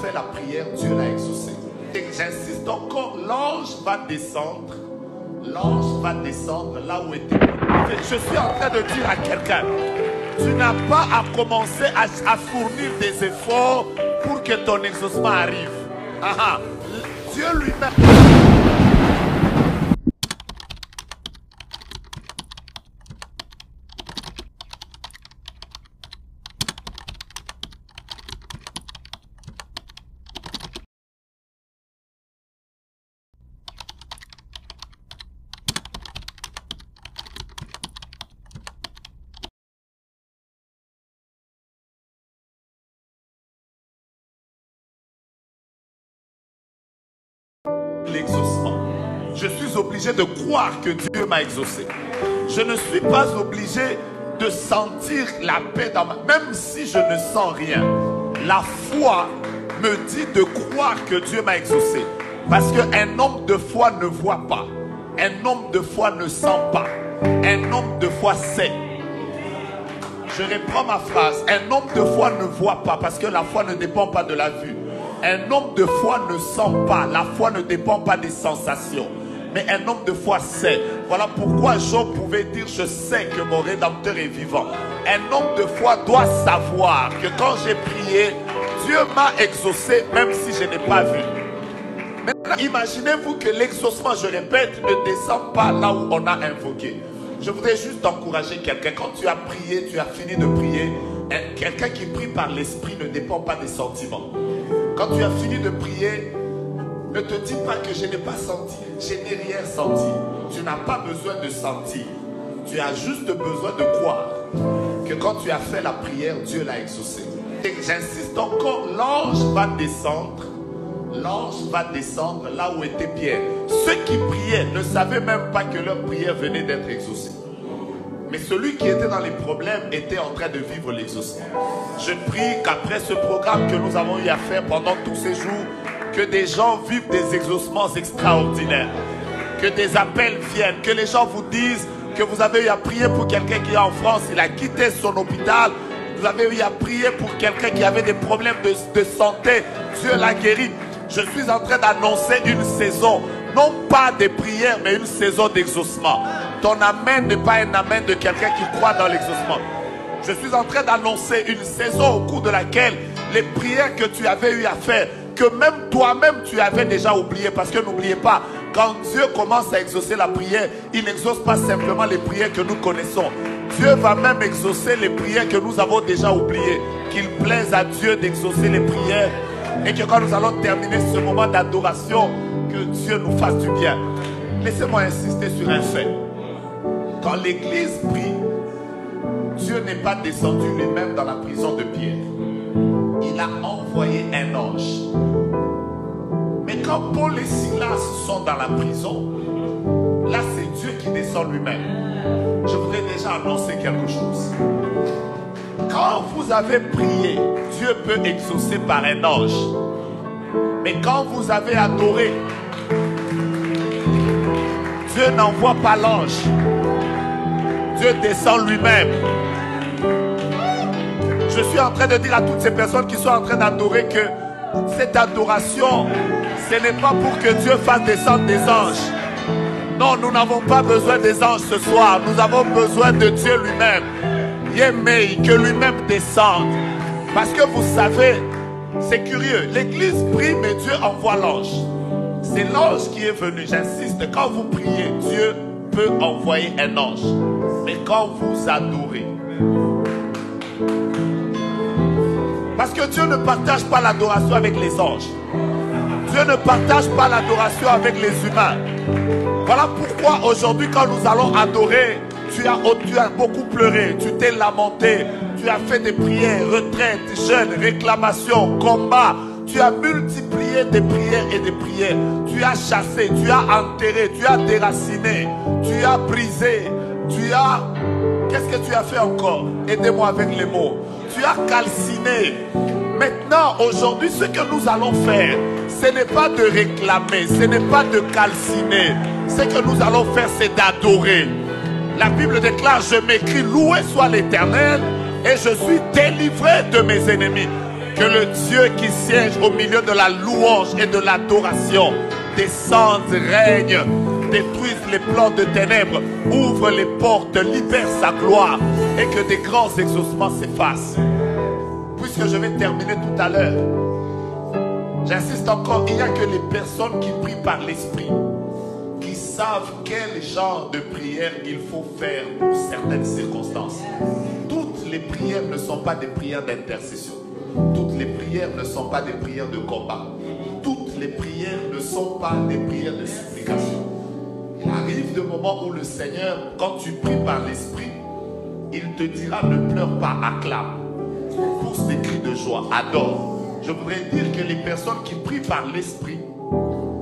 fait la prière, Dieu l'a exaucé. Et j'insiste encore, l'ange va descendre. L'ange va descendre là où était. Je suis en train de dire à quelqu'un, tu n'as pas à commencer à fournir des efforts pour que ton exaucement arrive. Dieu lui-même. L'exaucement. Je suis obligé de croire que Dieu m'a exaucé. Je ne suis pas obligé de sentir la paix dans ma... Même si je ne sens rien, la foi me dit de croire que Dieu m'a exaucé. Parce qu'un homme de foi ne voit pas. Un homme de foi ne sent pas. Un homme de foi sait. Je reprends ma phrase. Un homme de foi ne voit pas parce que la foi ne dépend pas de la vue. Un homme de foi ne sent pas. La foi ne dépend pas des sensations. Mais un homme de foi sait. Voilà pourquoi Job pouvait dire, je sais que mon Rédempteur est vivant. Un homme de foi doit savoir que quand j'ai prié, Dieu m'a exaucé même si je n'ai pas vu. Maintenant, imaginez-vous que l'exaucement, je répète, ne descend pas là où on a invoqué. Je voudrais juste encourager quelqu'un. Quand tu as prié, tu as fini de prier. Quelqu'un qui prie par l'esprit ne dépend pas des sentiments. Quand tu as fini de prier, ne te dis pas que je n'ai pas senti. Je n'ai rien senti. Tu n'as pas besoin de sentir. Tu as juste besoin de croire que quand tu as fait la prière, Dieu l'a exaucé. Et j'insiste encore, l'ange va descendre. L'ange va descendre là où était Pierre. Ceux qui priaient ne savaient même pas que leur prière venait d'être exaucée. Mais celui qui était dans les problèmes était en train de vivre l'exaucement. Je prie qu'après ce programme que nous avons eu à faire pendant tous ces jours, que des gens vivent des exaucements extraordinaires. Que des appels viennent. Que les gens vous disent que vous avez eu à prier pour quelqu'un qui est en France. Il a quitté son hôpital. Vous avez eu à prier pour quelqu'un qui avait des problèmes de santé. Dieu l'a guéri. Je suis en train d'annoncer une saison. Non pas des prières, mais une saison d'exaucement. Ton amen n'est pas un amen de quelqu'un qui croit dans l'exaucement. Je suis en train d'annoncer une saison au cours de laquelle les prières que tu avais eu à faire, que même toi-même tu avais déjà oublié. Parce que n'oubliez pas, quand Dieu commence à exaucer la prière, il n'exauce pas simplement les prières que nous connaissons. Dieu va même exaucer les prières que nous avons déjà oubliées. Qu'il plaise à Dieu d'exaucer les prières. Et que quand nous allons terminer ce moment d'adoration, que Dieu nous fasse du bien. Laissez-moi insister sur un fait. Quand l'église prie, Dieu n'est pas descendu lui-même dans la prison de Pierre. Il a envoyé un ange. Mais quand Paul et Silas sont dans la prison, là c'est Dieu qui descend lui-même. Je voudrais déjà annoncer quelque chose. Quand vous avez prié, Dieu peut exaucer par un ange. Mais quand vous avez adoré, Dieu n'envoie pas l'ange. Dieu descend lui-même. Je suis en train de dire à toutes ces personnes qui sont en train d'adorer que cette adoration, ce n'est pas pour que Dieu fasse descendre des anges. Non, nous n'avons pas besoin des anges ce soir. Nous avons besoin de Dieu lui-même. Yémei, que lui-même descende. Parce que vous savez, c'est curieux. L'église prie, mais Dieu envoie l'ange. C'est l'ange qui est venu. J'insiste, quand vous priez, Dieu peut envoyer un ange. Mais quand vous adorez, parce que Dieu ne partage pas l'adoration avec les anges. Dieu ne partage pas l'adoration avec les humains. Voilà pourquoi aujourd'hui quand nous allons adorer, tu as beaucoup pleuré, tu t'es lamenté, tu as fait des prières, retraites, jeûnes, réclamations, combats. Tu as multiplié des prières et des prières. Tu as chassé, tu as enterré, tu as déraciné, tu as brisé, tu as... Qu'est-ce que tu as fait encore? Aidez-moi avec les mots. Tu as calciné. Maintenant, aujourd'hui, ce que nous allons faire, ce n'est pas de réclamer, ce n'est pas de calciner. Ce que nous allons faire, c'est d'adorer. La Bible déclare, je m'écris, loué soit l'Éternel, et je suis délivré de mes ennemis. Que le Dieu qui siège au milieu de la louange et de l'adoration descende, règne, détruise les plans de ténèbres, ouvre les portes, libère sa gloire et que des grands exaucements s'effacent. Puisque je vais terminer tout à l'heure, j'insiste encore, il n'y a que les personnes qui prient par l'esprit qui savent quel genre de prière il faut faire pour certaines circonstances. Toutes les prières ne sont pas des prières d'intercession. Toutes les prières ne sont pas des prières de combat. Toutes les prières ne sont pas des prières de supplication. Il arrive des moments où le Seigneur, quand tu pries par l'esprit, il te dira ne pleure pas, acclame. Pousse des cris de joie, adore. Je voudrais dire que les personnes qui prient par l'esprit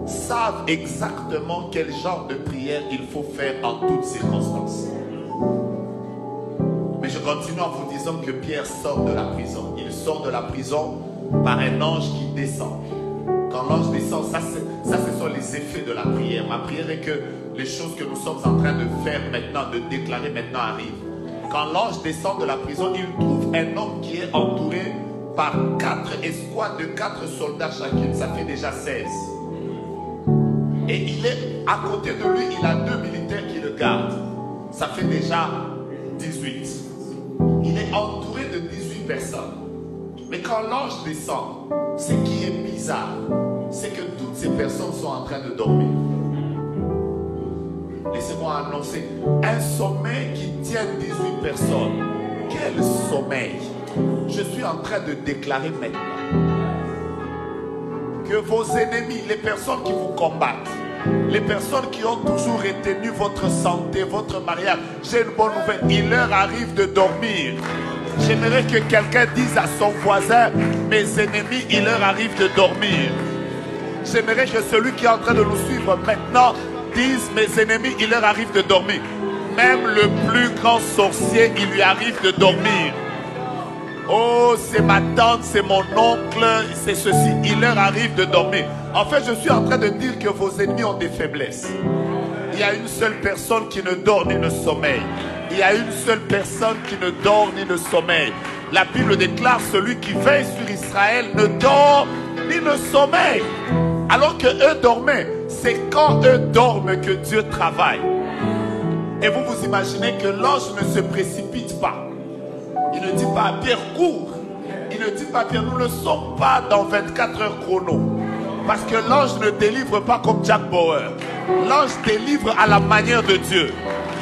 savent exactement quel genre de prière il faut faire en toutes circonstances. Mais je continue en vous disant que Pierre sort de la prison. Il sort de la prison par un ange qui descend. Quand l'ange descend, ça ce sont les effets de la prière. Ma prière est que les choses que nous sommes en train de faire maintenant, de déclarer maintenant arrivent. Quand l'ange descend de la prison, il trouve un homme qui est entouré par 4 escouades de 4 soldats chacune. Ça fait déjà 16. Et il est à côté de lui, il a 2 militaires qui le gardent. Ça fait déjà 18. Il est entouré de 18 personnes. Mais quand l'ange descend, ce qui est bizarre, c'est que toutes ces personnes sont en train de dormir. Laissez-moi annoncer un sommeil qui tient 18 personnes. Quel sommeil! Je suis en train de déclarer maintenant que vos ennemis, les personnes qui vous combattent, les personnes qui ont toujours retenu votre santé, votre mariage, j'ai une bonne nouvelle, il leur arrive de dormir. J'aimerais que quelqu'un dise à son voisin, mes ennemis, il leur arrive de dormir. J'aimerais que celui qui est en train de nous suivre maintenant dise, mes ennemis, il leur arrive de dormir. Même le plus grand sorcier, il lui arrive de dormir. Oh, c'est ma tante, c'est mon oncle, c'est ceci. Il leur arrive de dormir. En fait, je suis en train de dire que vos ennemis ont des faiblesses. Il y a une seule personne qui ne dort ni ne sommeille. Il y a une seule personne qui ne dort ni ne sommeille. La Bible déclare, celui qui veille sur Israël ne dort ni ne sommeille. Alors que eux dormaient. C'est quand eux dorment que Dieu travaille. Et vous vous imaginez que l'ange ne se précipite pas. Il ne dit pas à Pierre, cours. Il ne dit pas à Pierre, nous ne sommes pas dans 24 heures chrono. Parce que l'ange ne délivre pas comme Jack Bauer. L'ange délivre à la manière de Dieu.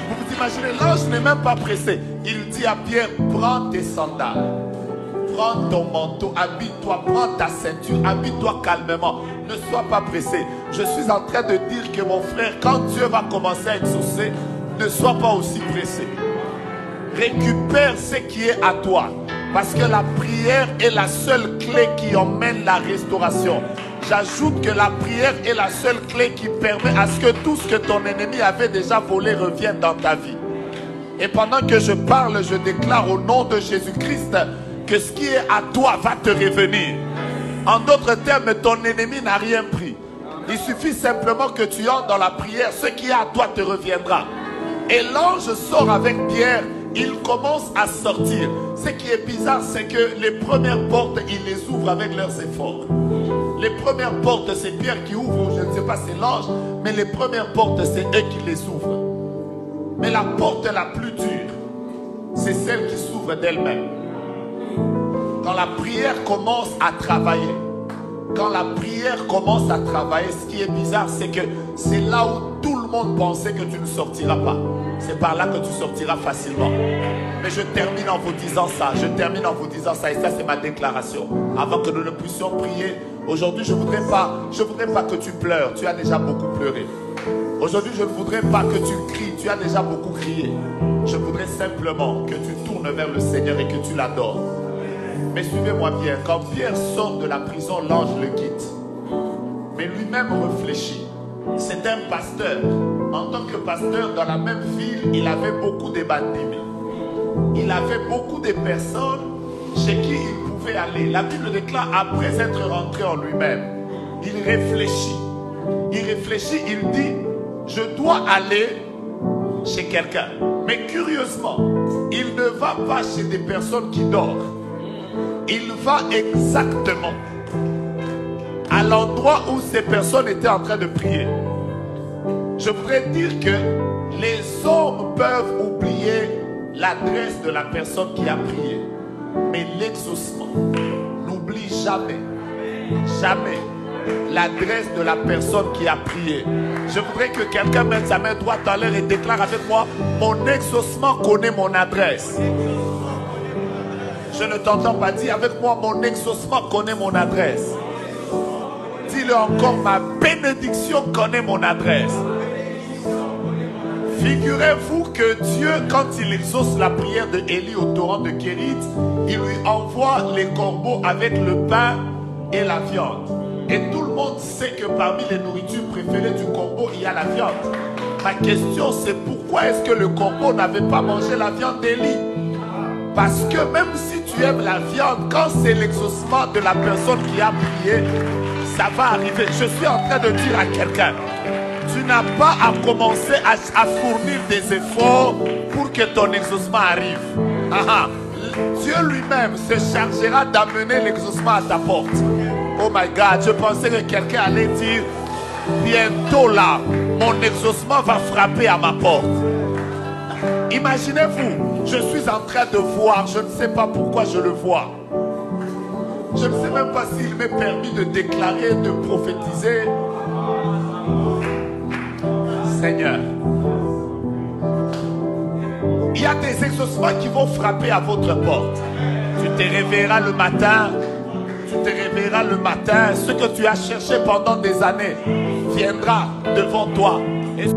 Vous vous imaginez, l'ange n'est même pas pressé. Il dit à Pierre, prends tes sandales. Prends ton manteau, habille-toi, prends ta ceinture, habille-toi calmement. Ne sois pas pressé. Je suis en train de dire que mon frère, quand Dieu va commencer à exaucer, ne sois pas aussi pressé. Récupère ce qui est à toi. Parce que la prière est la seule clé qui emmène la restauration. J'ajoute que la prière est la seule clé qui permet à ce que tout ce que ton ennemi avait déjà volé revienne dans ta vie. Et pendant que je parle, je déclare au nom de Jésus-Christ que ce qui est à toi va te revenir. En d'autres termes, ton ennemi n'a rien pris. Il suffit simplement que tu entres dans la prière. Ce qui est à toi te reviendra. Et l'ange sort avec Pierre. Il commence à sortir. Ce qui est bizarre, c'est que les premières portes, il les ouvre avec leurs efforts. Les premières portes, c'est Pierre qui ouvre, je ne sais pas, c'est l'ange, mais les premières portes, c'est eux qui les ouvrent. Mais la porte la plus dure, c'est celle qui s'ouvre d'elle-même. Quand la prière commence à travailler, quand la prière commence à travailler, ce qui est bizarre, c'est que c'est là où tout le monde pensait que tu ne sortiras pas. C'est par là que tu sortiras facilement. Mais je termine en vous disant ça. Je termine en vous disant ça. Et ça, c'est ma déclaration. Avant que nous ne puissions prier. Aujourd'hui, je ne voudrais pas que tu pleures. Tu as déjà beaucoup pleuré. Aujourd'hui, je ne voudrais pas que tu cries. Tu as déjà beaucoup crié. Je voudrais simplement que tu tournes vers le Seigneur et que tu l'adores. Mais suivez-moi bien. Quand Pierre sort de la prison, l'ange le quitte. Mais lui-même réfléchit. C'est un pasteur. En tant que pasteur, dans la même ville, il avait beaucoup de bandits. Il avait beaucoup de personnes chez qui il pouvait aller. La Bible déclare, après être rentré en lui-même, il réfléchit. Il réfléchit, il dit, je dois aller chez quelqu'un. Mais curieusement, il ne va pas chez des personnes qui dorment. il va exactement à l'endroit où ces personnes étaient en train de prier. Je voudrais dire que les hommes peuvent oublier l'adresse de la personne qui a prié, mais l'exaucement n'oublie jamais, jamais l'adresse de la personne qui a prié. Je voudrais que quelqu'un mette sa main droite en l'air et déclare avec moi: mon exaucement connaît mon adresse. Je ne t'entends pas dire avec moi: mon exaucement connaît mon adresse. Dis-le encore: ma bénédiction connaît mon adresse. Figurez-vous que Dieu, quand il exauce la prière de Élie au torrent de Kérit, il lui envoie les corbeaux avec le pain et la viande. Et tout le monde sait que parmi les nourritures préférées du corbeau, il y a la viande. Ma question, c'est pourquoi est-ce que le corbeau n'avait pas mangé la viande d'Élie? Parce que même si tu aimes la viande, quand c'est l'exaucement de la personne qui a prié, ça va arriver. Je suis en train de dire à quelqu'un: tu n'as pas à commencer à fournir des efforts pour que ton exaucement arrive. Dieu lui-même se chargera d'amener l'exaucement à ta porte. Oh my God, je pensais que quelqu'un allait dire: bientôt là, mon exaucement va frapper à ma porte. Imaginez-vous, je suis en train de voir, je ne sais pas pourquoi je le vois. Je ne sais même pas s'il m'est permis de déclarer, de prophétiser. Seigneur, il y a des exaucements qui vont frapper à votre porte. Tu te réveilleras le matin. Tu te réveilleras le matin. Ce que tu as cherché pendant des années viendra devant toi. Et